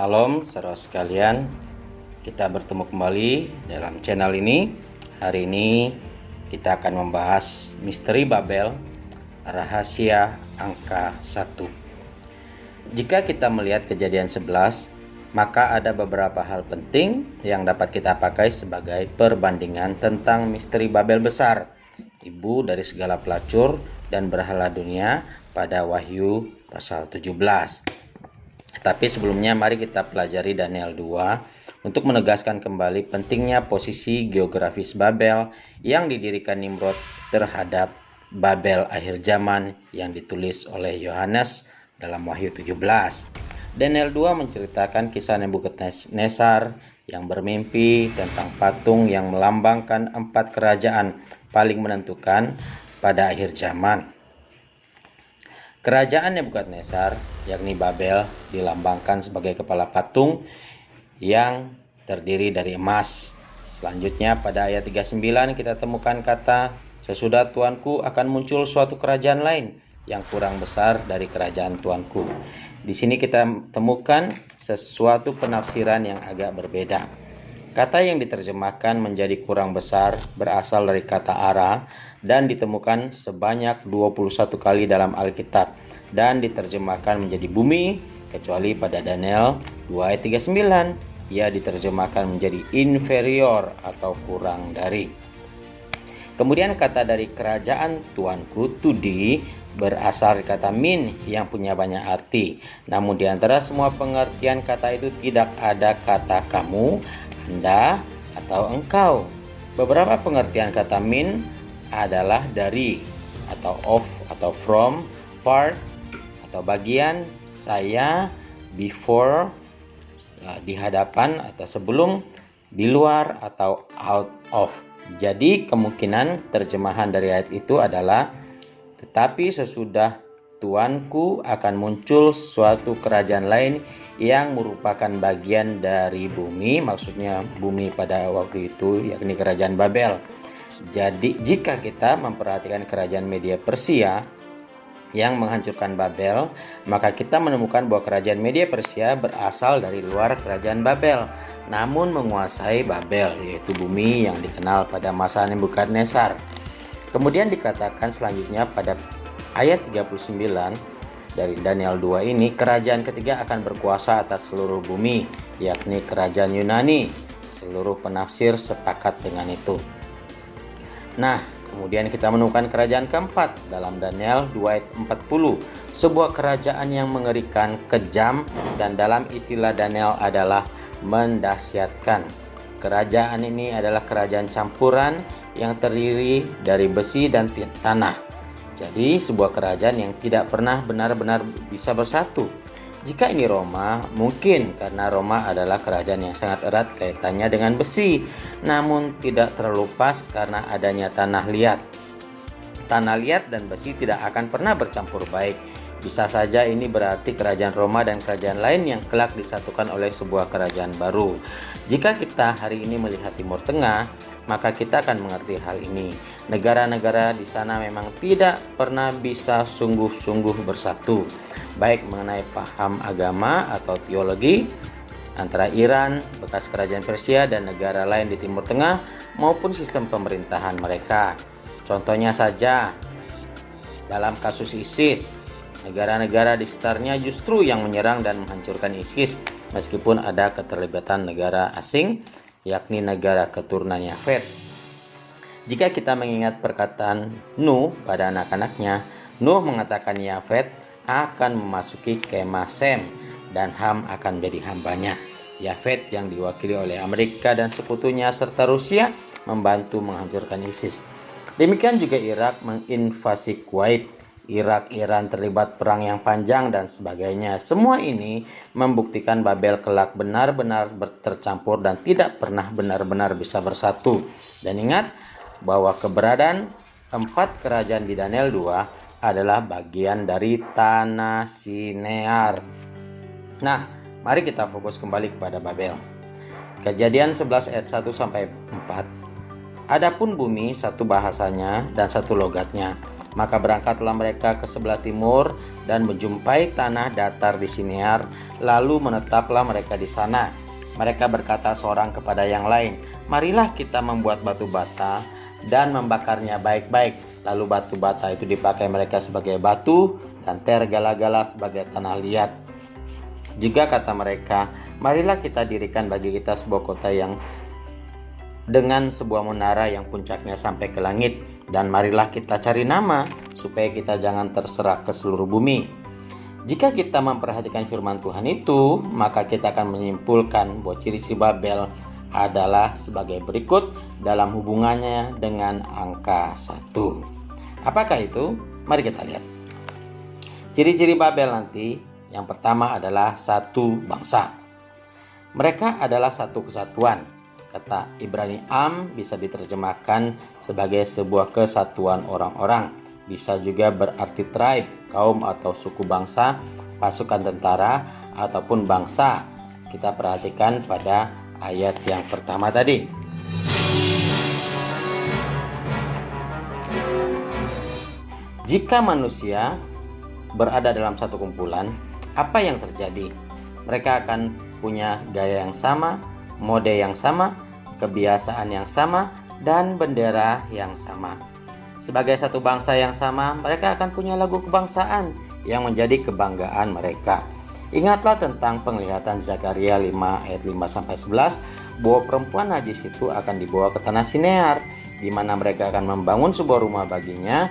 Salam saudara sekalian, kita bertemu kembali dalam channel ini. Hari ini kita akan membahas misteri Babel, rahasia angka 1. Jika kita melihat Kejadian 11, maka ada beberapa hal penting yang dapat kita pakai sebagai perbandingan tentang misteri Babel besar, ibu dari segala pelacur dan berhala dunia pada Wahyu pasal 17. Tapi sebelumnya mari kita pelajari Daniel 2 untuk menegaskan kembali pentingnya posisi geografis Babel yang didirikan Nimrod terhadap Babel akhir zaman yang ditulis oleh Yohanes dalam Wahyu 17. Daniel 2 menceritakan kisah Nebukadnezar yang bermimpi tentang patung yang melambangkan 4 kerajaan paling menentukan pada akhir zaman. Kerajaan Nebukadnezar, yakni Babel, dilambangkan sebagai kepala patung yang terdiri dari emas. Selanjutnya pada ayat 39 kita temukan kata, "Sesudah Tuanku akan muncul suatu kerajaan lain yang kurang besar dari kerajaan Tuanku." Di sini kita temukan sesuatu penafsiran yang agak berbeda. Kata yang diterjemahkan menjadi kurang besar berasal dari kata ara dan ditemukan sebanyak 21 kali dalam Alkitab dan diterjemahkan menjadi bumi, kecuali pada Daniel 2 ayat 39 ia diterjemahkan menjadi inferior atau kurang dari. Kemudian kata dari kerajaan Tuanku, tudi, berasal dari kata min yang punya banyak arti. Namun di antara semua pengertian kata itu tidak ada kata kamu, Anda, atau engkau. Beberapa pengertian kata min adalah dari, atau of, atau from, part, atau bagian, saya, before, di hadapan atau sebelum, di luar, atau out of. Jadi kemungkinan terjemahan dari ayat itu adalah, tetapi sesudah Tuanku akan muncul suatu kerajaan lain yang merupakan bagian dari bumi, maksudnya bumi pada waktu itu yakni kerajaan Babel. Jadi jika kita memperhatikan kerajaan Media Persia yang menghancurkan Babel, maka kita menemukan bahwa kerajaan Media Persia berasal dari luar kerajaan Babel, namun menguasai Babel, yaitu bumi yang dikenal pada masa Nebukadnezar. Kemudian dikatakan selanjutnya pada ayat 39 dari Daniel 2 ini, kerajaan ketiga akan berkuasa atas seluruh bumi, yakni kerajaan Yunani. Seluruh penafsir sepakat dengan itu. Nah, kemudian kita menemukan kerajaan keempat dalam Daniel 2 ayat 40, sebuah kerajaan yang mengerikan, kejam, dan dalam istilah Daniel adalah mendahsyatkan. Kerajaan ini adalah kerajaan campuran yang terdiri dari besi dan tanah. Jadi sebuah kerajaan yang tidak pernah benar-benar bisa bersatu. Jika ini Roma, mungkin karena Roma adalah kerajaan yang sangat erat kaitannya dengan besi, namun tidak terlalu pas karena adanya tanah liat. Tanah liat dan besi tidak akan pernah bercampur baik. Bisa saja ini berarti kerajaan Roma dan kerajaan lain yang kelak disatukan oleh sebuah kerajaan baru. Jika kita hari ini melihat Timur Tengah, maka kita akan mengerti hal ini. Negara-negara di sana memang tidak pernah bisa sungguh-sungguh bersatu, baik mengenai paham agama atau teologi antara Iran, bekas kerajaan Persia, dan negara lain di Timur Tengah, maupun sistem pemerintahan mereka. Contohnya saja, dalam kasus ISIS, negara-negara di sekitarnya justru yang menyerang dan menghancurkan ISIS, meskipun ada keterlibatan negara asing, yakni negara keturunan Yafet. Jika kita mengingat perkataan Nuh pada anak-anaknya, Nuh mengatakan Yafet akan memasuki kemah Sem dan Ham akan menjadi hambanya. Yafet yang diwakili oleh Amerika dan sekutunya serta Rusia membantu menghancurkan ISIS. Demikian juga Irak menginvasi Kuwait, Irak, Iran terlibat perang yang panjang dan sebagainya. Semua ini membuktikan Babel kelak benar-benar tercampur dan tidak pernah benar-benar bisa bersatu. Dan ingat bahwa keberadaan 4 kerajaan di Daniel 2 adalah bagian dari tanah Sinear. Nah, mari kita fokus kembali kepada Babel. Kejadian 11 ayat 1 sampai 4. Adapun bumi satu bahasanya dan satu logatnya. Maka berangkatlah mereka ke sebelah timur dan menjumpai tanah datar di Sinear, lalu menetaplah mereka di sana. Mereka berkata seorang kepada yang lain, "Marilah kita membuat batu bata dan membakarnya baik-baik." Lalu batu bata itu dipakai mereka sebagai batu dan tergala-gala sebagai tanah liat. Juga kata mereka, "Marilah kita dirikan bagi kita sebuah kota yang dengan sebuah menara yang puncaknya sampai ke langit, dan marilah kita cari nama supaya kita jangan terserak ke seluruh bumi." Jika kita memperhatikan firman Tuhan itu, maka kita akan menyimpulkan bahwa ciri-ciri Babel adalah sebagai berikut dalam hubungannya dengan angka 1. Apakah itu? Mari kita lihat. Ciri-ciri Babel nanti, yang pertama adalah satu bangsa. Mereka adalah satu kesatuan. Kata Ibrani Am bisa diterjemahkan sebagai sebuah kesatuan orang-orang. Bisa juga berarti tribe, kaum atau suku bangsa, pasukan tentara, ataupun bangsa. Kita perhatikan pada ayat yang pertama tadi. Jika manusia berada dalam satu kumpulan, apa yang terjadi? Mereka akan punya gaya yang sama, mode yang sama, kebiasaan yang sama, dan bendera yang sama. Sebagai satu bangsa yang sama, mereka akan punya lagu kebangsaan yang menjadi kebanggaan mereka. Ingatlah tentang penglihatan Zakaria 5 ayat 5-11 bahwa perempuan najis itu akan dibawa ke tanah Sinear, di mana mereka akan membangun sebuah rumah baginya.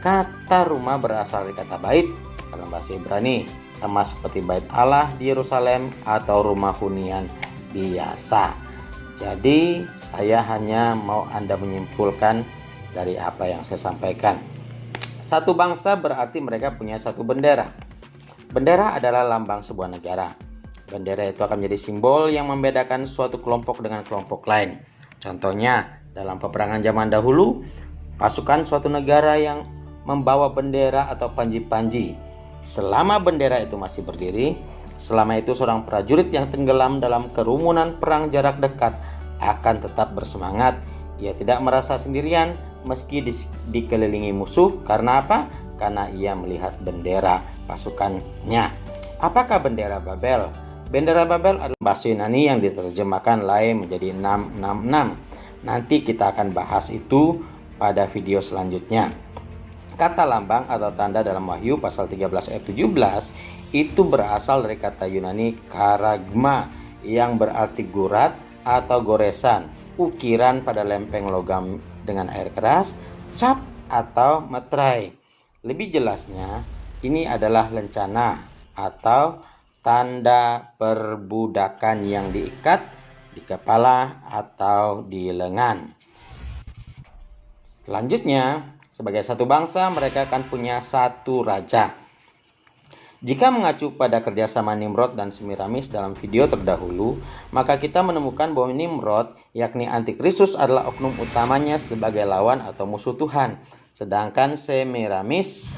Kata rumah berasal dari kata bait dalam bahasa Ibrani, sama seperti bait Allah di Yerusalem atau rumah hunian biasa. Jadi saya hanya mau Anda menyimpulkan dari apa yang saya sampaikan. Satu bangsa berarti mereka punya satu bendera. Bendera adalah lambang sebuah negara. Bendera itu akan menjadi simbol yang membedakan suatu kelompok dengan kelompok lain. Contohnya, dalam peperangan zaman dahulu, pasukan suatu negara yang membawa bendera atau panji-panji. Selama bendera itu masih berdiri, selama itu seorang prajurit yang tenggelam dalam kerumunan perang jarak dekat akan tetap bersemangat. Ia tidak merasa sendirian meski dikelilingi musuh. Karena apa? Karena ia melihat bendera pasukannya. Apakah bendera Babel? Bendera Babel adalah bahasa Yunani yang diterjemahkan lain menjadi 666. Nanti kita akan bahas itu pada video selanjutnya. Kata lambang atau tanda dalam Wahyu pasal 13 ayat 17 itu berasal dari kata Yunani karagma yang berarti gurat atau goresan, ukiran pada lempeng logam dengan air keras, cap atau metrai. Lebih jelasnya, ini adalah lencana atau tanda perbudakan yang diikat di kepala atau di lengan. Selanjutnya, sebagai satu bangsa, mereka akan punya satu raja. Jika mengacu pada kerjasama Nimrod dan Semiramis dalam video terdahulu, maka kita menemukan bahwa Nimrod, yakni Antikristus, adalah oknum utamanya sebagai lawan atau musuh Tuhan. Sedangkan Semiramis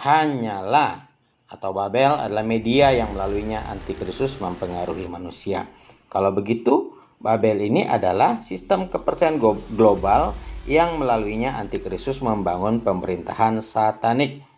hanyalah atau Babel adalah media yang melaluinya Antikristus mempengaruhi manusia. Kalau begitu, Babel ini adalah sistem kepercayaan global yang melaluinya Antikristus membangun pemerintahan satanik.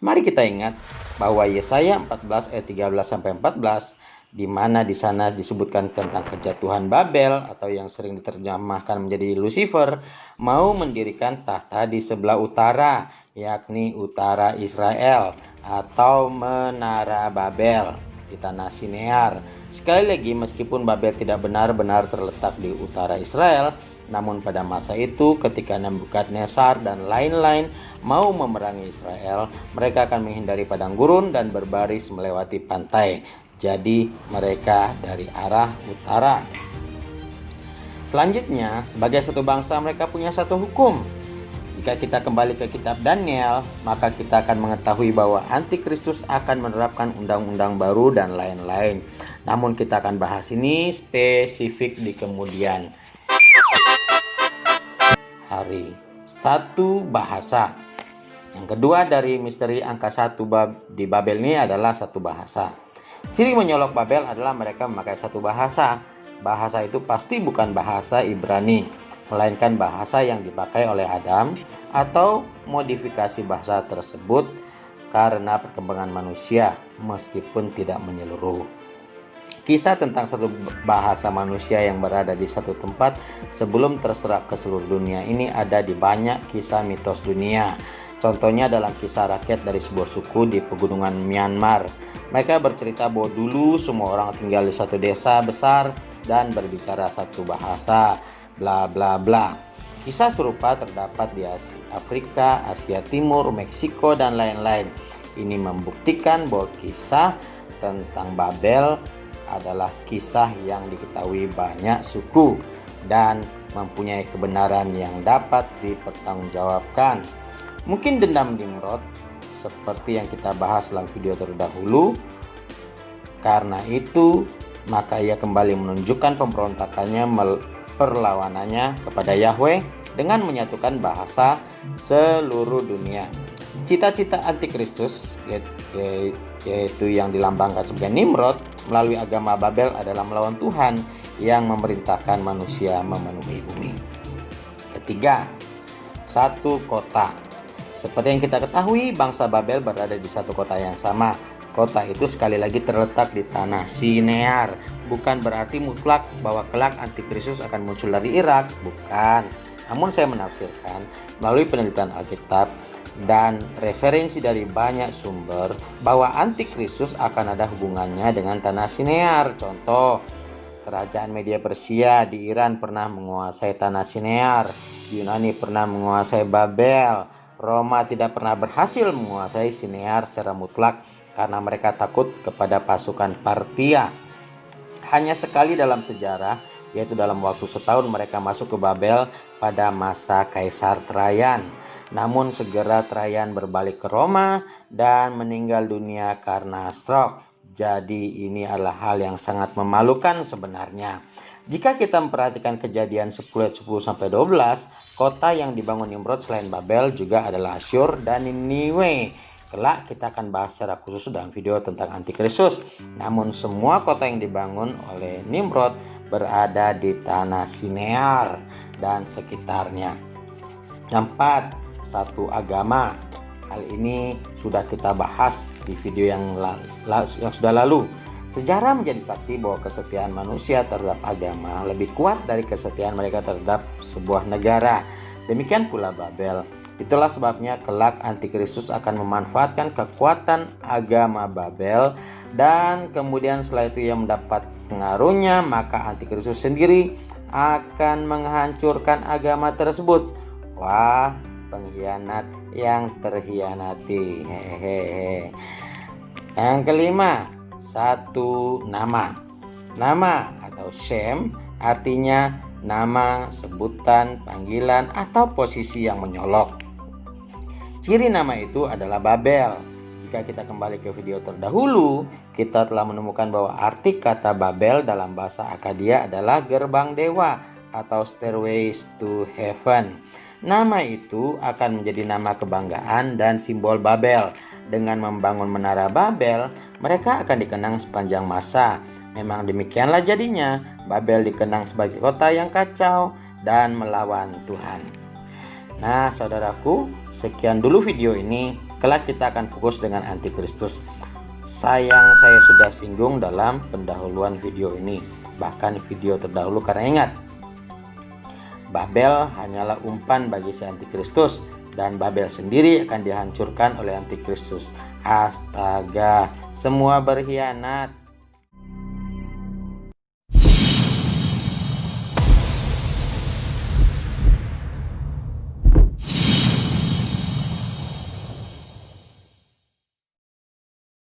Mari kita ingat bahwa Yesaya 14 ayat 13-14, di mana di sana disebutkan tentang kejatuhan Babel atau yang sering diterjemahkan menjadi Lucifer, mau mendirikan tahta di sebelah utara, yakni utara Israel atau menara Babel di tanah Sinear. Sekali lagi, meskipun Babel tidak benar-benar terletak di utara Israel, namun pada masa itu ketika Nebukadnezar dan lain-lain mau memerangi Israel, mereka akan menghindari padang gurun dan berbaris melewati pantai. Jadi mereka dari arah utara. Selanjutnya, sebagai satu bangsa mereka punya satu hukum. Jika kita kembali ke kitab Daniel, maka kita akan mengetahui bahwa Antikristus akan menerapkan undang-undang baru dan lain-lain. Namun kita akan bahas ini spesifik di kemudian hari. Satu bahasa. Yang kedua dari misteri angka 1 di Babel ini adalah satu bahasa. Ciri menyolok Babel adalah mereka memakai satu bahasa. Bahasa itu pasti bukan bahasa Ibrani. melainkan bahasa yang dipakai oleh Adam atau modifikasi bahasa tersebut karena perkembangan manusia meskipun tidak menyeluruh. Kisah tentang satu bahasa manusia yang berada di satu tempat sebelum terserak ke seluruh dunia ini ada di banyak kisah mitos dunia. Contohnya dalam kisah rakyat dari sebuah suku di pegunungan Myanmar. Mereka bercerita bahwa dulu semua orang tinggal di satu desa besar dan berbicara satu bahasa, bla bla bla. Kisah serupa terdapat di Afrika, Asia Timur, Meksiko, dan lain-lain. Ini membuktikan bahwa kisah tentang Babel adalah kisah yang diketahui banyak suku dan mempunyai kebenaran yang dapat dipertanggungjawabkan. Mungkin dendam Nimrod seperti yang kita bahas dalam video terdahulu. Karena itu, maka ia kembali menunjukkan pemberontakannya, perlawanannya kepada Yahweh dengan menyatukan bahasa seluruh dunia. Cita-cita antikristus yaitu yang dilambangkan sebagai Nimrod melalui agama Babel adalah melawan Tuhan yang memerintahkan manusia memenuhi bumi. Ketiga, satu kota. Seperti yang kita ketahui, bangsa Babel berada di satu kota yang sama. Kota itu sekali lagi terletak di tanah Sinear. Bukan berarti mutlak bahwa kelak antikristus akan muncul dari Irak, bukan. Namun saya menafsirkan melalui penelitian Alkitab dan referensi dari banyak sumber bahwa antikristus akan ada hubungannya dengan tanah Sinear. Contoh, kerajaan Media Persia di Iran pernah menguasai tanah Sinear, Yunani pernah menguasai Babel, Roma tidak pernah berhasil menguasai Sinear secara mutlak karena mereka takut kepada pasukan Partia. Hanya sekali dalam sejarah, yaitu dalam waktu setahun mereka masuk ke Babel pada masa Kaisar Trajan. Namun segera Trajan berbalik ke Roma dan meninggal dunia karena stroke. Jadi ini adalah hal yang sangat memalukan sebenarnya. Jika kita memperhatikan kejadian 10:10-12, kota yang dibangun Nimrod selain Babel juga adalah Asyur dan Niniwe. Kelak kita akan bahas secara khusus dalam video tentang antikristus. Namun semua kota yang dibangun oleh Nimrod berada di tanah Sinear dan sekitarnya. 4. Satu agama. Hal ini sudah kita bahas di video yang sudah lalu. Sejarah menjadi saksi bahwa kesetiaan manusia terhadap agama lebih kuat dari kesetiaan mereka terhadap sebuah negara. Demikian pula Babel. Itulah sebabnya kelak antikristus akan memanfaatkan kekuatan agama Babel dan kemudian setelah itu ia mendapat pengaruhnya, maka antikristus sendiri akan menghancurkan agama tersebut. Wah, pengkhianat yang terhianati. Hehehe. Yang kelima, satu nama. Nama atau Shem artinya nama, sebutan, panggilan, atau posisi yang menyolok. Ciri nama itu adalah Babel. Jika kita kembali ke video terdahulu, kita telah menemukan bahwa arti kata Babel dalam bahasa Akkadia adalah gerbang dewa atau stairways to heaven. Nama itu akan menjadi nama kebanggaan dan simbol Babel. Dengan membangun menara Babel, mereka akan dikenang sepanjang masa. Memang demikianlah jadinya, Babel dikenang sebagai kota yang kacau dan melawan Tuhan. Nah, saudaraku, sekian dulu video ini. Kelak kita akan fokus dengan antikristus. Sayang saya sudah singgung dalam pendahuluan video ini, bahkan video terdahulu, karena ingat, Babel hanyalah umpan bagi si antikristus dan Babel sendiri akan dihancurkan oleh antikristus. Astaga, semua berkhianat.